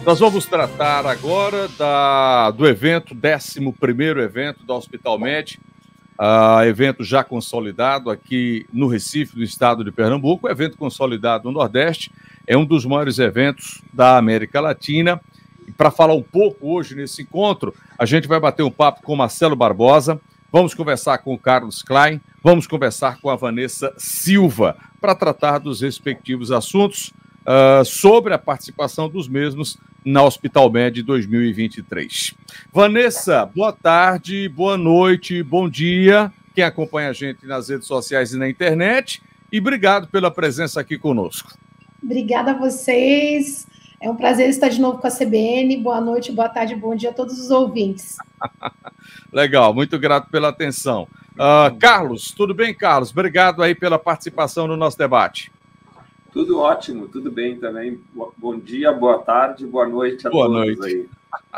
Nós vamos tratar agora do evento, 11º evento da Hospital Med, evento já consolidado aqui no Recife, no estado de Pernambuco, evento consolidado no Nordeste, é um dos maiores eventos da América Latina. E para falar um pouco hoje nesse encontro, a gente vai bater um papo com Marcelo Barbosa, vamos conversar com o Carlos Klein, vamos conversar com a Vanessa Silva, para tratar dos respectivos assuntos sobre a participação dos mesmos na Hospital Med 2023. Vanessa, boa tarde, boa noite, bom dia, quem acompanha a gente nas redes sociais e na internet, e obrigado pela presença aqui conosco. Obrigada a vocês, é um prazer estar de novo com a CBN, boa noite, boa tarde, bom dia a todos os ouvintes. Legal, muito grato pela atenção. Carlos, tudo bem, Carlos? Obrigado aí pela participação no nosso debate. Tudo ótimo, tudo bem também. Bom dia, boa tarde, boa noite a todos aí.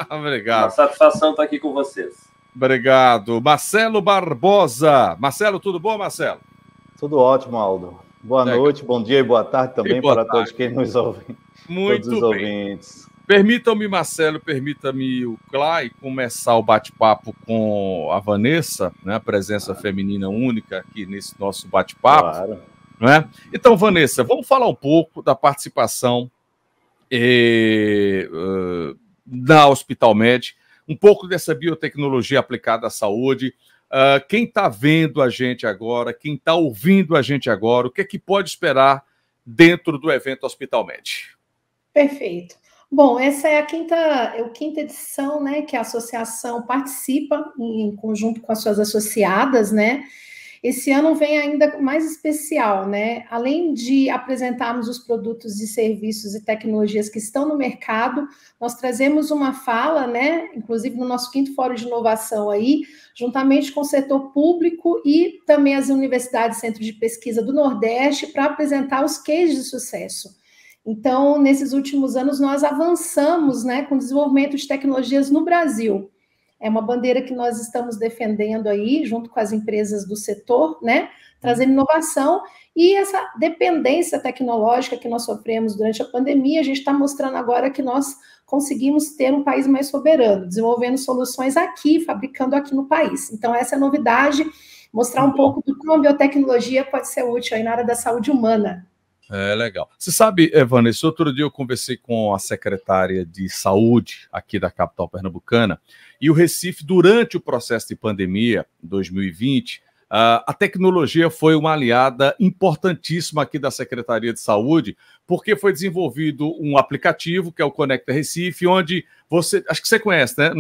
Obrigado. Uma satisfação estar aqui com vocês. Obrigado. Marcelo Barbosa. Marcelo, tudo bom, Marcelo? Tudo ótimo, Aldo. Boa noite, bom dia e boa tarde também para todos que nos ouvem. Muito todos os ouvintes. Permitam-me, Marcelo, permita-me o Clay começar o bate-papo com a Vanessa, né, a presença feminina única aqui nesse nosso bate-papo. Claro. Não é? Então, Vanessa, vamos falar um pouco da participação da Hospital Med, um pouco dessa biotecnologia aplicada à saúde. Quem está vendo a gente agora, quem está ouvindo a gente agora, o que é que pode esperar dentro do evento Hospital Med? Perfeito. Bom, essa é a quinta edição, né, que a associação participa em conjunto com as suas associadas, né? Esse ano vem ainda mais especial, né? Além de apresentarmos os produtos e serviços e tecnologias que estão no mercado, nós trazemos uma fala, né? Inclusive no nosso 5º Fórum de Inovação aí, juntamente com o setor público e também as universidades e centros de pesquisa do Nordeste, para apresentar os cases de sucesso. Então, nesses últimos anos, nós avançamos, né, com o desenvolvimento de tecnologias no Brasil. É uma bandeira que nós estamos defendendo aí, junto com as empresas do setor, né? Trazendo inovação e essa dependência tecnológica que nós sofremos durante a pandemia, a gente está mostrando agora que nós conseguimos ter um país mais soberano, desenvolvendo soluções aqui, fabricando aqui no país. Então, essa é a novidade, mostrar um pouco do como a biotecnologia pode ser útil aí na área da saúde humana. É legal. Você sabe, Vanessa, outro dia eu conversei com a secretária de saúde aqui da capital pernambucana e o Recife, durante o processo de pandemia 2020, a tecnologia foi uma aliada importantíssima aqui da Secretaria de Saúde, porque foi desenvolvido um aplicativo, que é o Conecta Recife, onde você... Acho que você conhece, né?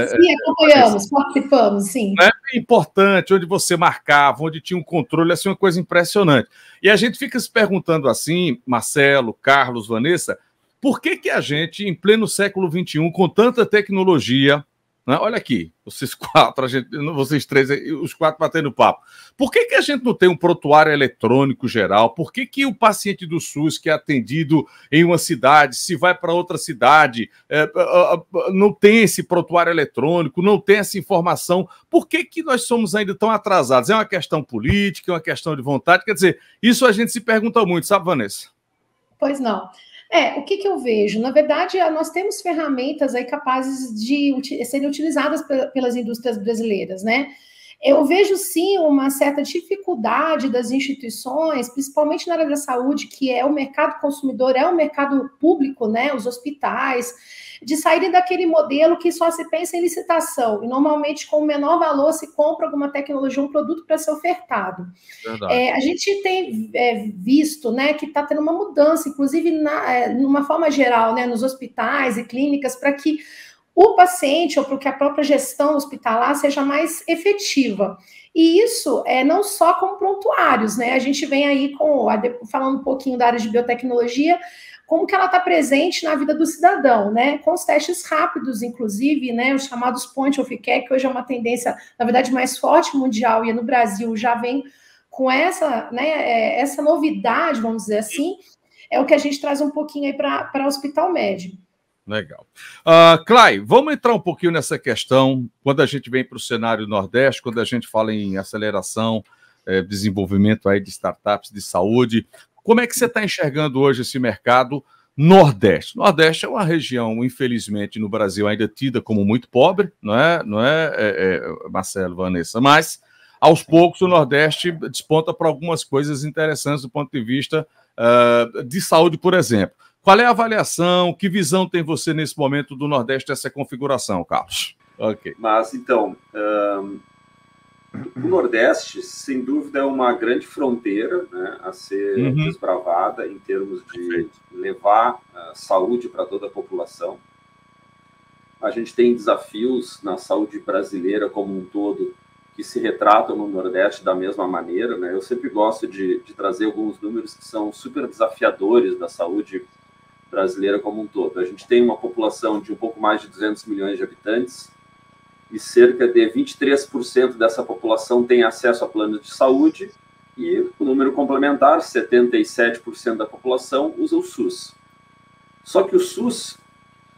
Sim, acompanhamos, participamos, sim. É importante, onde você marcava, onde tinha um controle, assim, uma coisa impressionante. E a gente fica se perguntando assim, Marcelo, Carlos, Vanessa, por que a gente, em pleno século XXI, com tanta tecnologia... Né? Olha aqui, vocês quatro, vocês três, os quatro batendo papo. Por que a gente não tem um prontuário eletrônico geral? Por que o paciente do SUS que é atendido em uma cidade, se vai para outra cidade, não tem esse prontuário eletrônico, não tem essa informação? Por que nós somos ainda tão atrasados? É uma questão política, é uma questão de vontade? Quer dizer, isso a gente se pergunta muito, sabe, Vanessa? Pois não. O que eu vejo? Na verdade, nós temos ferramentas aí capazes de serem utilizadas pelas indústrias brasileiras, né? Eu vejo, sim, uma certa dificuldade das instituições, principalmente na área da saúde, que é o mercado consumidor, é o mercado público, né? Os hospitais, de saírem daquele modelo que só se pensa em licitação, e normalmente com o menor valor se compra alguma tecnologia, um produto para ser ofertado. A gente tem visto, né, que está tendo uma mudança, inclusive numa forma geral, né, nos hospitais e clínicas, para que o paciente ou para que a própria gestão hospitalar seja mais efetiva. E isso não só com prontuários, né? A gente vem aí falando um pouquinho da área de biotecnologia, como que ela está presente na vida do cidadão, né? Com os testes rápidos, inclusive, né? Os chamados point of care, que hoje é uma tendência, na verdade, mais forte mundial, e no Brasil já vem com essa, né, essa novidade, vamos dizer assim, é o que a gente traz um pouquinho aí para o Hospital Med. Legal. Clay, vamos entrar um pouquinho nessa questão, quando a gente vem para o cenário Nordeste, quando a gente fala em aceleração, desenvolvimento aí de startups de saúde, Como é que você está enxergando hoje esse mercado Nordeste? Nordeste é uma região, infelizmente, no Brasil ainda tida como muito pobre, não é, Marcelo, Vanessa? Mas, aos poucos, o Nordeste desponta para algumas coisas interessantes do ponto de vista de saúde, por exemplo. Qual é a avaliação, que visão tem você nesse momento do Nordeste dessa configuração, Carlos? Ok. Mas, então, o Nordeste, sem dúvida, é uma grande fronteira, né, a ser desbravada em termos de levar saúde para toda a população. A gente tem desafios na saúde brasileira como um todo que se retratam no Nordeste da mesma maneira, né? Eu sempre gosto de trazer alguns números que são super desafiadores da saúde brasileira como um todo. A gente tem uma população de um pouco mais de 200 milhões de habitantes, e cerca de 23% dessa população tem acesso a planos de saúde, e o número complementar, 77% da população, usa o SUS. Só que o SUS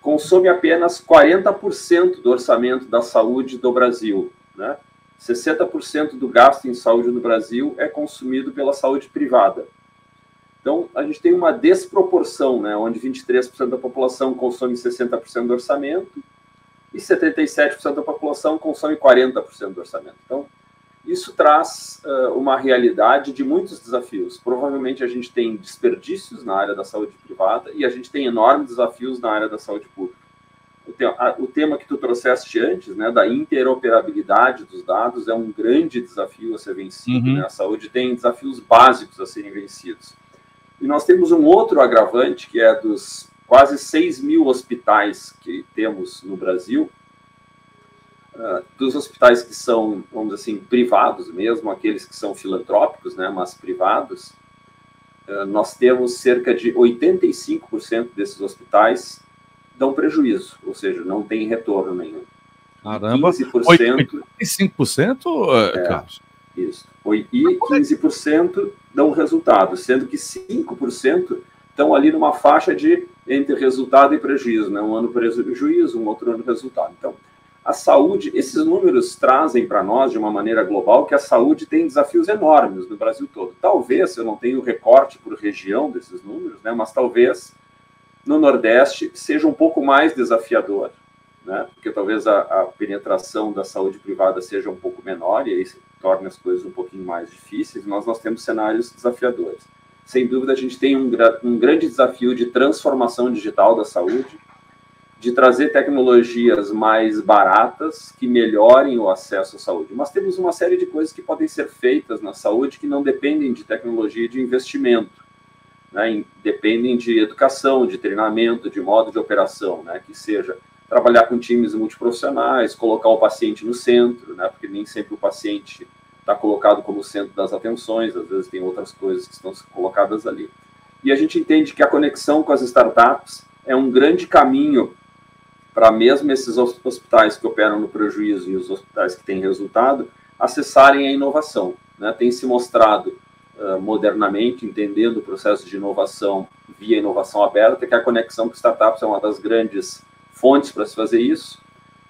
consome apenas 40% do orçamento da saúde do Brasil, né? 60% do gasto em saúde no Brasil é consumido pela saúde privada. Então, a gente tem uma desproporção, né, onde 23% da população consome 60% do orçamento, e 77% da população consome 40% do orçamento. Então, isso traz uma realidade de muitos desafios. Provavelmente a gente tem desperdícios na área da saúde privada e a gente tem enormes desafios na área da saúde pública. O tema que tu trouxeste antes, né, da interoperabilidade dos dados, é um grande desafio a ser vencido. Né? A saúde tem desafios básicos a serem vencidos. E nós temos um outro agravante, que é dos quase 6 mil hospitais que temos no Brasil, dos hospitais que são, vamos dizer assim, privados mesmo, aqueles que são filantrópicos, né, mas privados, nós temos cerca de 85% desses hospitais dão prejuízo, ou seja, não tem retorno nenhum. Caramba, 15%, 85%, Carlos? Isso. E 15% dão resultado, sendo que 5% estão ali numa faixa de entre resultado e prejuízo, né? Um ano prejuízo, um outro ano resultado. Então, a saúde, esses números trazem para nós, de uma maneira global, que a saúde tem desafios enormes no Brasil todo. Talvez, eu não tenho recorte por região desses números, né? Mas talvez no Nordeste seja um pouco mais desafiador, né? Porque talvez a penetração da saúde privada seja um pouco menor, e aí torna as coisas um pouquinho mais difíceis, mas nós temos cenários desafiadores. Sem dúvida, a gente tem um grande desafio de transformação digital da saúde, de trazer tecnologias mais baratas que melhorem o acesso à saúde. Mas temos uma série de coisas que podem ser feitas na saúde que não dependem de tecnologia e de investimento, né? Dependem de educação, de treinamento, de modo de operação, né? Que seja trabalhar com times multiprofissionais, colocar o paciente no centro, né? Porque nem sempre o paciente está colocado como centro das atenções, às vezes tem outras coisas que estão colocadas ali. E a gente entende que a conexão com as startups é um grande caminho para mesmo esses hospitais que operam no prejuízo e os hospitais que têm resultado acessarem a inovação, né? Tem se mostrado modernamente, entendendo o processo de inovação via inovação aberta, que a conexão com startups é uma das grandes fontes para se fazer isso.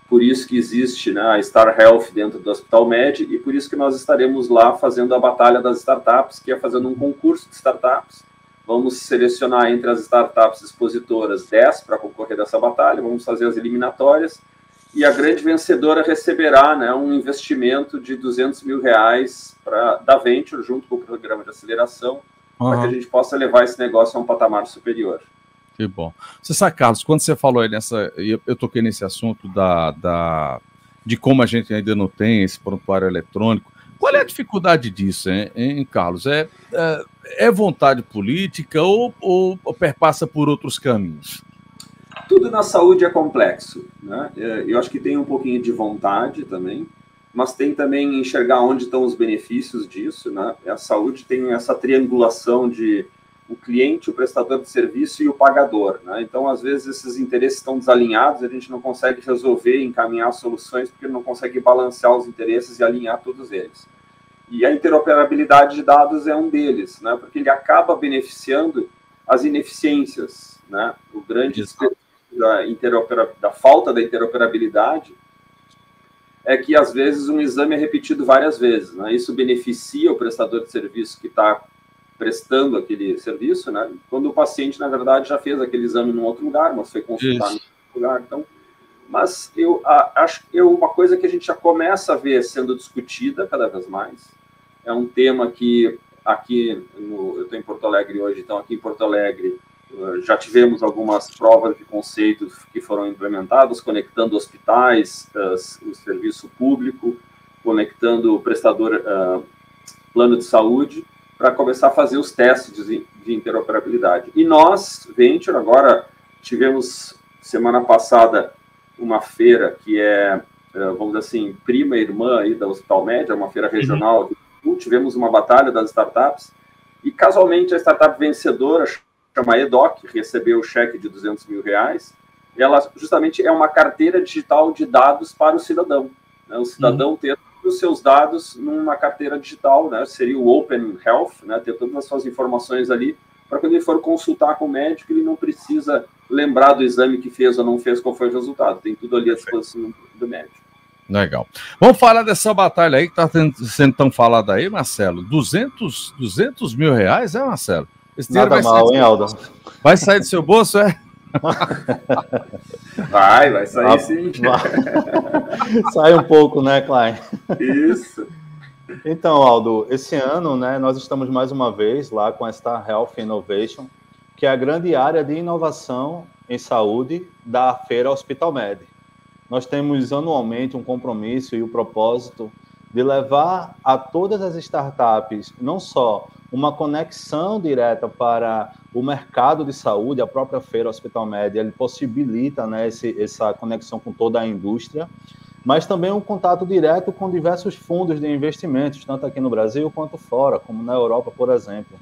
Por isso que existe, né, a Star Health dentro do Hospital Med, e por isso que nós estaremos lá fazendo a batalha das startups, que é fazendo um concurso de startups. Vamos selecionar entre as startups expositoras 10 para concorrer dessa batalha, vamos fazer as eliminatórias, e a grande vencedora receberá, né, um investimento de R$200 mil da Venture, junto com o programa de aceleração, para que a gente possa levar esse negócio a um patamar superior. Que bom. Você sabe, Carlos, quando você falou aí eu toquei nesse assunto de como a gente ainda não tem esse prontuário eletrônico, qual é a dificuldade disso, hein, Carlos? É vontade política ou perpassa por outros caminhos? Tudo na saúde é complexo, né? Eu acho que tem um pouquinho de vontade também, mas tem também enxergar onde estão os benefícios disso, né? A saúde tem essa triangulação de o cliente, o prestador de serviço e o pagador, né? Então, às vezes, esses interesses estão desalinhados, a gente não consegue resolver, encaminhar soluções, porque não consegue balancear os interesses e alinhar todos eles. E a interoperabilidade de dados é um deles, né? Porque ele acaba beneficiando as ineficiências, né? O grande da falta da interoperabilidade é que, às vezes, um exame é repetido várias vezes, né? Isso beneficia o prestador de serviço que está prestando aquele serviço, né? Quando o paciente, na verdade, já fez aquele exame em outro lugar, mas foi consultado em outro lugar. Então, mas eu acho que uma coisa que a gente já começa a ver sendo discutida cada vez mais, é um tema que aqui, eu estou em Porto Alegre hoje, então aqui em Porto Alegre já tivemos algumas provas de conceito que foram implementadas, conectando hospitais, o serviço público, conectando o prestador, plano de saúde, para começar a fazer os testes de interoperabilidade. E nós, Venture, agora tivemos, semana passada, uma feira que é, vamos dizer assim, prima e irmã aí da Hospital Med, uma feira regional. Tivemos uma batalha das startups e, casualmente, a startup vencedora, chama EDOC, recebeu o cheque de R$200 mil. Ela, justamente, é uma carteira digital de dados para o cidadão, né? O cidadão ter os seus dados numa carteira digital, né? Seria o Open Health, né? Ter todas as suas informações ali, para quando ele for consultar com o médico, ele não precisa lembrar do exame que fez ou não fez, qual foi o resultado. Tem tudo ali à disposição do médico. Legal. Vamos falar dessa batalha aí que está sendo tão falada aí, Marcelo. 200 mil reais, Marcelo? Esse dinheiro nada mal, hein, Aldo? Vai sair do seu bolso, é? Vai sair sim. Sai um pouco, né, Klein? Isso. Então, Aldo, esse ano, né, nós estamos mais uma vez lá com a Star Health Innovation, que é a grande área de inovação em saúde da Feira Hospital Med. Nós temos anualmente um compromisso e o propósito de levar a todas as startups não só uma conexão direta para o mercado de saúde, a própria Feira Hospital Med, ele possibilita, né, essa conexão com toda a indústria, mas também um contato direto com diversos fundos de investimentos, tanto aqui no Brasil quanto fora, como na Europa, por exemplo.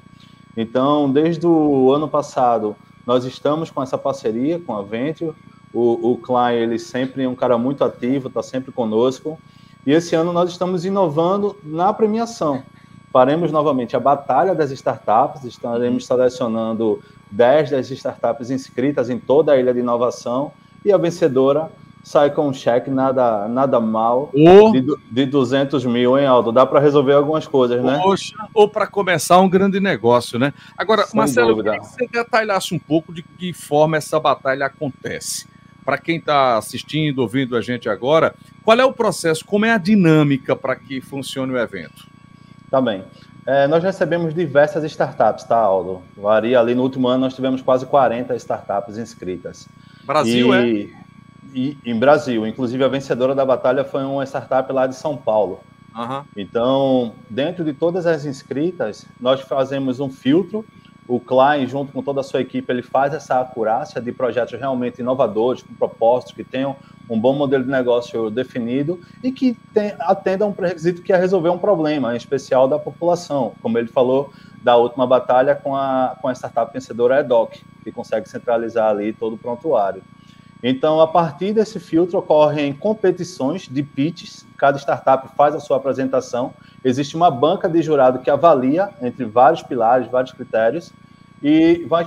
Então, desde o ano passado, nós estamos com essa parceria com a Venture. O Klein, ele sempre é um cara muito ativo, está sempre conosco. E esse ano nós estamos inovando na premiação. Faremos novamente a Batalha das Startups, estaremos selecionando 10 das startups inscritas em toda a Ilha de Inovação, e a vencedora sai com um cheque nada mal de 200 mil, hein, Aldo? Dá para resolver algumas coisas, né? Poxa, ou para começar um grande negócio, né? Agora, sem Marcelo, dúvida. Eu queria que você detalhasse um pouco de que forma essa batalha acontece. Para quem está assistindo, ouvindo a gente agora, qual é o processo, como é a dinâmica para que funcione o evento? Tá bem. Nós recebemos diversas startups, tá, Aldo? Varia ali, no último ano nós tivemos quase 40 startups inscritas. Brasil, E em Brasil, inclusive a vencedora da batalha foi uma startup lá de São Paulo. Então, dentro de todas as inscritas, nós fazemos um filtro. O Klein, junto com toda a sua equipe, ele faz essa acurácia de projetos realmente inovadores, com propósitos, que tenham um bom modelo de negócio definido e que atendam a um pré-requisito que é resolver um problema, em especial da população. Como ele falou da última batalha com a startup vencedora EDOC, que consegue centralizar ali todo o prontuário. Então, a partir desse filtro, ocorrem competições de pitches, cada startup faz a sua apresentação, existe uma banca de jurado que avalia entre vários pilares, vários critérios, e vai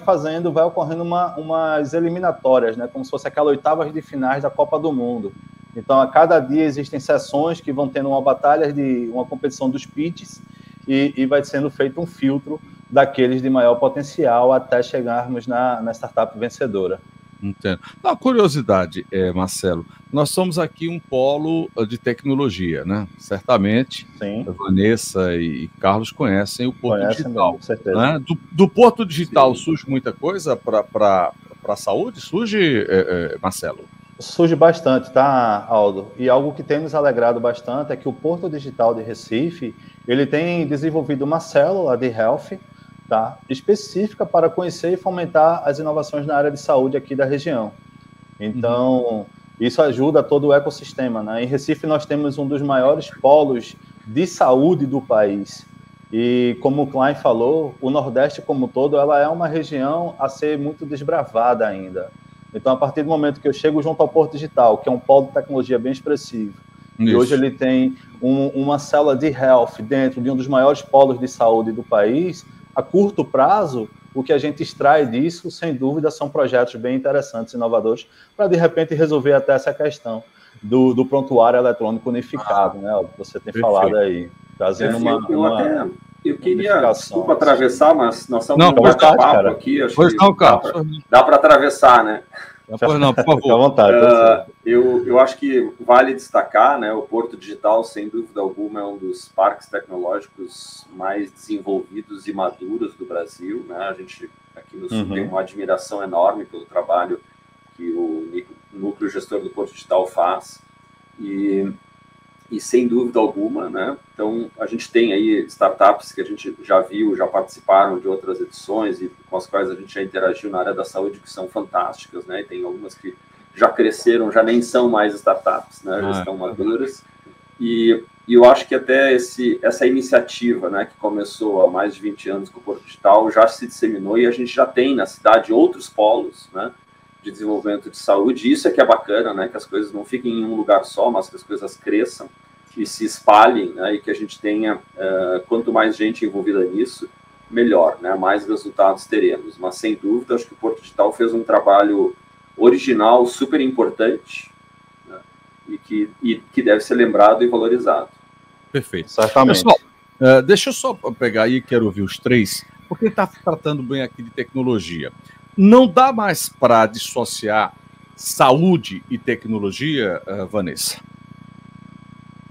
ocorrendo umas eliminatórias, né, como se fosse aquela oitavas de finais da Copa do Mundo. Então, a cada dia existem sessões que vão tendo uma competição dos pitches, e vai sendo feito um filtro daqueles de maior potencial até chegarmos na startup vencedora. Entendo. Uma curiosidade, Marcelo, nós somos aqui um polo de tecnologia, né? Certamente, sim, a Vanessa e Carlos conhecem o Porto Digital. Com certeza. Né? Do Porto Digital surge muita coisa para a saúde? Surge, Marcelo? Surge bastante, tá, Aldo? E algo que tem nos alegrado bastante é que o Porto Digital de Recife, ele tem desenvolvido uma célula de health, tá, específica para conhecer e fomentar as inovações na área de saúde aqui da região. Então, isso ajuda todo o ecossistema, né? Em Recife, nós temos um dos maiores polos de saúde do país. E, como o Klein falou, o Nordeste como um todo, ela é uma região a ser muito desbravada ainda. Então, a partir do momento que eu chego junto ao Porto Digital, que é um polo de tecnologia bem expressivo, e hoje ele tem uma célula de health dentro de um dos maiores polos de saúde do país, a curto prazo, o que a gente extrai disso, sem dúvida, são projetos bem interessantes, inovadores, para, de repente, resolver até essa questão do prontuário eletrônico unificado, né? Você tem falado aí, trazendo Eu queria, desculpa atravessar, mas nós estamos num bate-papo aqui, acho pois que não, Carlos. dá para atravessar, né? Pois não, por favor. Fique à vontade. Eu acho que vale destacar, né, o Porto Digital, sem dúvida alguma, é um dos parques tecnológicos mais desenvolvidos e maduros do Brasil, né? A gente aqui no Sul tem uma admiração enorme pelo trabalho que o núcleo gestor do Porto Digital faz, e sem dúvida alguma, né? Então, a gente tem aí startups que a gente já viu, já participaram de outras edições e com as quais a gente já interagiu na área da saúde, que são fantásticas, né? E tem algumas que já cresceram, já nem são mais startups, né? Já estão maduras. E eu acho que até essa iniciativa, né, que começou há mais de 20 anos com o Porto Digital, já se disseminou e a gente já tem na cidade outros polos, né, de desenvolvimento de saúde. Isso é que é bacana, né, que as coisas não fiquem em um lugar só, mas que as coisas cresçam e se espalhem, né, e que a gente tenha, quanto mais gente envolvida nisso, melhor, né, mais resultados teremos. Mas, sem dúvida, acho que o Porto Digital fez um trabalho original, super importante, né, e que deve ser lembrado e valorizado. Perfeito. Certamente. Pessoal, deixa eu só pegar aí, quero ouvir os três, porque está tratando bem aqui de tecnologia. Não dá mais para dissociar saúde e tecnologia, Vanessa?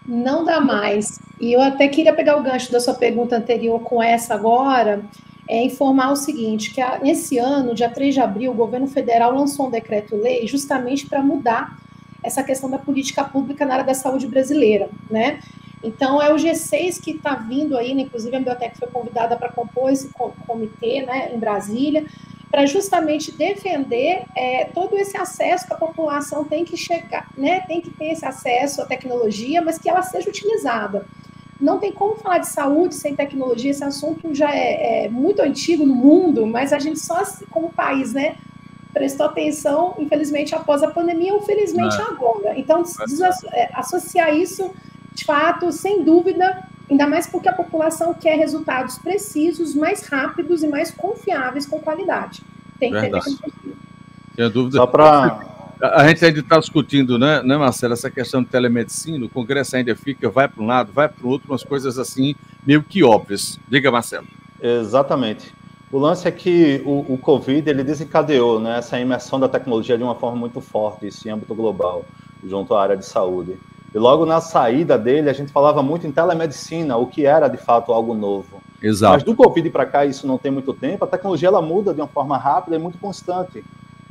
Não dá mais. E eu até queria pegar o gancho da sua pergunta anterior com essa agora, informar o seguinte, que nesse ano, dia 3 de abril, o governo federal lançou um decreto-lei justamente para mudar essa questão da política pública na área da saúde brasileira, né? Então, é o G6 que está vindo aí, né? Inclusive a Biotech foi convidada para compor esse comitê, né, em Brasília, para justamente defender todo esse acesso que a população tem que chegar, né, tem que ter esse acesso à tecnologia, mas que ela seja utilizada. Não tem como falar de saúde sem tecnologia, esse assunto já é muito antigo no mundo, mas a gente só, como país, né, prestou atenção, infelizmente, após a pandemia, ou felizmente agora. Então, associar isso, de fato, sem dúvida, ainda mais porque a população quer resultados precisos, mais rápidos e mais confiáveis com qualidade. Tem que ter tecnologia. Sem dúvida. Só para... A gente ainda está discutindo, né, Marcelo, essa questão de telemedicina, o Congresso ainda vai para um lado, vai para o outro, umas coisas assim, meio que óbvias. Diga, Marcelo. Exatamente. O lance é que o Covid, ele desencadeou, né, essa imersão da tecnologia de uma forma muito forte, isso em âmbito global, junto à área de saúde. E logo na saída dele, a gente falava muito em telemedicina, o que era, de fato, algo novo. Exato. Mas do Covid para cá, isso não tem muito tempo, a tecnologia ela muda de uma forma rápida e muito constante.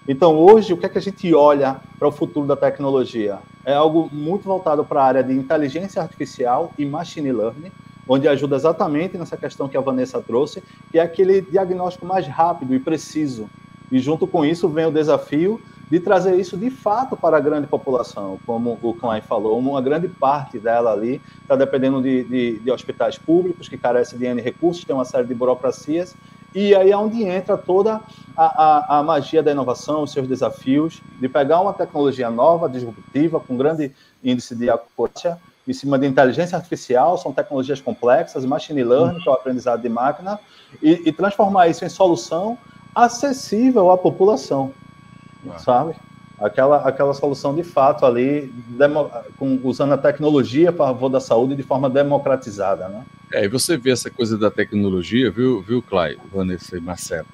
Então, hoje, o que é que a gente olha para o futuro da tecnologia? É algo muito voltado para a área de inteligência artificial e machine learning, onde ajuda exatamente nessa questão que a Vanessa trouxe, que é aquele diagnóstico mais rápido e preciso. E junto com isso vem o desafio de trazer isso de fato para a grande população, como o Klein falou, uma grande parte dela ali está dependendo de hospitais públicos que carecem de N recursos, tem uma série de burocracias, e aí é onde entra toda a magia da inovação, os seus desafios, de pegar uma tecnologia nova, disruptiva, com grande índice de acurácia, em cima de inteligência artificial, são tecnologias complexas, machine learning, que é o aprendizado de máquina, e transformar isso em solução acessível à população, sabe? Aquela solução de fato ali, usando a tecnologia a favor da saúde de forma democratizada, né? E você vê essa coisa da tecnologia, viu, Clay, Vanessa e Marcelo?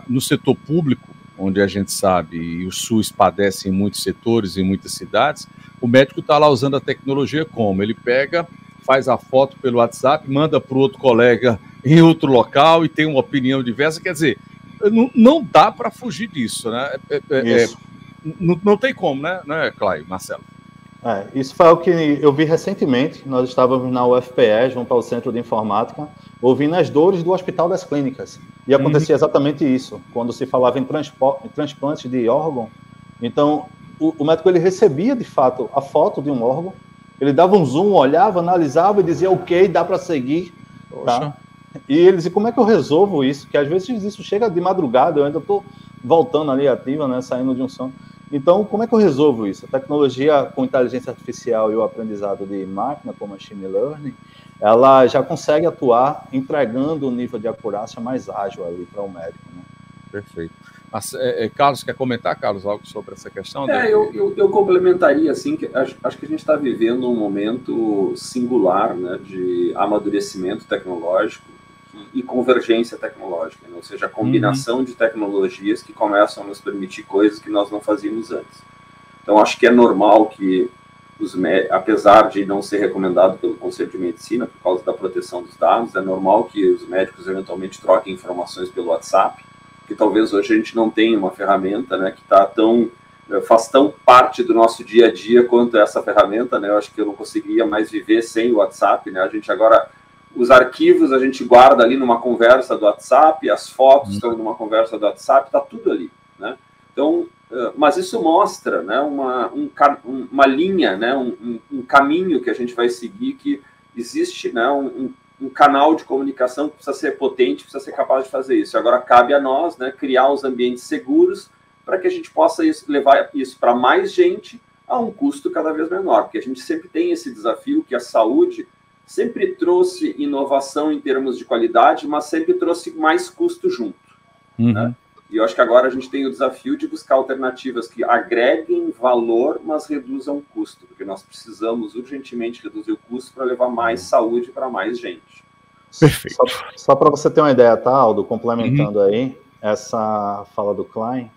No setor público, onde a gente sabe, e o SUS padece em muitos setores, em muitas cidades, o médico está lá usando a tecnologia como? Ele pega, faz a foto pelo WhatsApp, manda para o outro colega em outro local e tem uma opinião diversa. Quer dizer, não dá para fugir disso, né? Não tem como, né, Clay, Marcelo? Isso foi o que eu vi recentemente. Nós estávamos na UFPE, junto ao Centro de Informática, ouvindo as dores do Hospital das Clínicas. E acontecia exatamente isso, quando se falava em transplante de órgão. Então, o médico ele recebia, de fato, a foto de um órgão, ele dava um zoom, olhava, analisava e dizia, ok, dá para seguir. Tá? E ele dizia, como é que eu resolvo isso? Porque às vezes isso chega de madrugada, eu ainda estou voltando ali ativa, né, saindo de um sono. Então, como é que eu resolvo isso? A tecnologia com inteligência artificial e o aprendizado de máquina, como a machine learning, ela já consegue atuar entregando um nível de acurácia mais ágil ali para o médico, né? Perfeito. Carlos, quer comentar, Carlos, algo sobre essa questão? Eu complementaria, assim, que acho que a gente está vivendo um momento singular, né, de amadurecimento tecnológico e convergência tecnológica, né? Ou seja, a combinação de tecnologias que começam a nos permitir coisas que nós não fazíamos antes. Então, acho que é normal que apesar de não ser recomendado pelo Conselho de Medicina, por causa da proteção dos dados, é normal que os médicos eventualmente troquem informações pelo WhatsApp, que talvez hoje a gente não tenha uma ferramenta, né, que faz tão parte do nosso dia a dia quanto essa ferramenta, né? Eu acho que eu não conseguiria mais viver sem o WhatsApp, né? A gente agora, os arquivos a gente guarda ali numa conversa do WhatsApp, as fotos estão numa conversa do WhatsApp, está tudo ali, né? Então, mas isso mostra, né, uma linha, né, um caminho que a gente vai seguir, que existe, né, um canal de comunicação que precisa ser potente, precisa ser capaz de fazer isso. Agora cabe a nós, né, criar os ambientes seguros para que a gente possa levar isso para mais gente a um custo cada vez menor, porque a gente sempre tem esse desafio que a saúde sempre trouxe inovação em termos de qualidade, mas sempre trouxe mais custo junto, né? E eu acho que agora a gente tem o desafio de buscar alternativas que agreguem valor, mas reduzam o custo, porque nós precisamos urgentemente reduzir o custo para levar mais saúde para mais gente. Perfeito. Só para você ter uma ideia, tá, Aldo, complementando aí essa fala do Klein,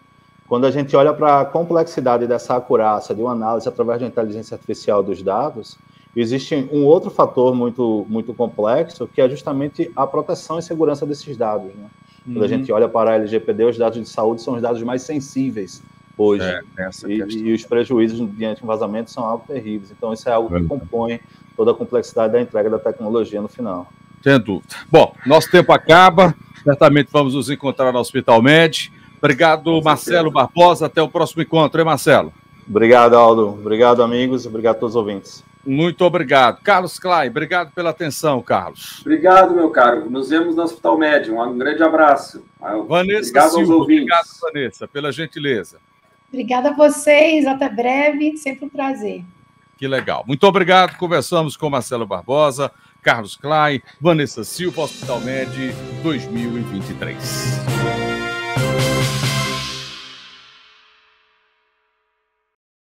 quando a gente olha para a complexidade dessa acurácia de uma análise através da inteligência artificial dos dados, existe um outro fator muito, muito complexo, que é justamente a proteção e segurança desses dados, né? Quando a gente olha para a LGPD, os dados de saúde são os dados mais sensíveis hoje. E os prejuízos diante de um vazamento são algo terríveis. Então, isso é algo que compõe toda a complexidade da entrega da tecnologia no final. Sem dúvida. Bom, nosso tempo acaba. Certamente vamos nos encontrar no Hospital Med. Obrigado, Marcelo Barbosa. Até o próximo encontro, hein, Marcelo? Obrigado, Aldo. Obrigado, amigos. Obrigado a todos os ouvintes. Muito obrigado. Carlos Klein, obrigado pela atenção, Carlos. Obrigado, meu caro. Nos vemos no Hospital Med. Um grande abraço. Vanessa obrigado Silva, aos ouvintes. Obrigado, Vanessa, pela gentileza. Obrigada a vocês. Até breve. Sempre um prazer. Que legal. Muito obrigado. Conversamos com Marcelo Barbosa, Carlos Klein, Vanessa Silva, Hospital Med 2023.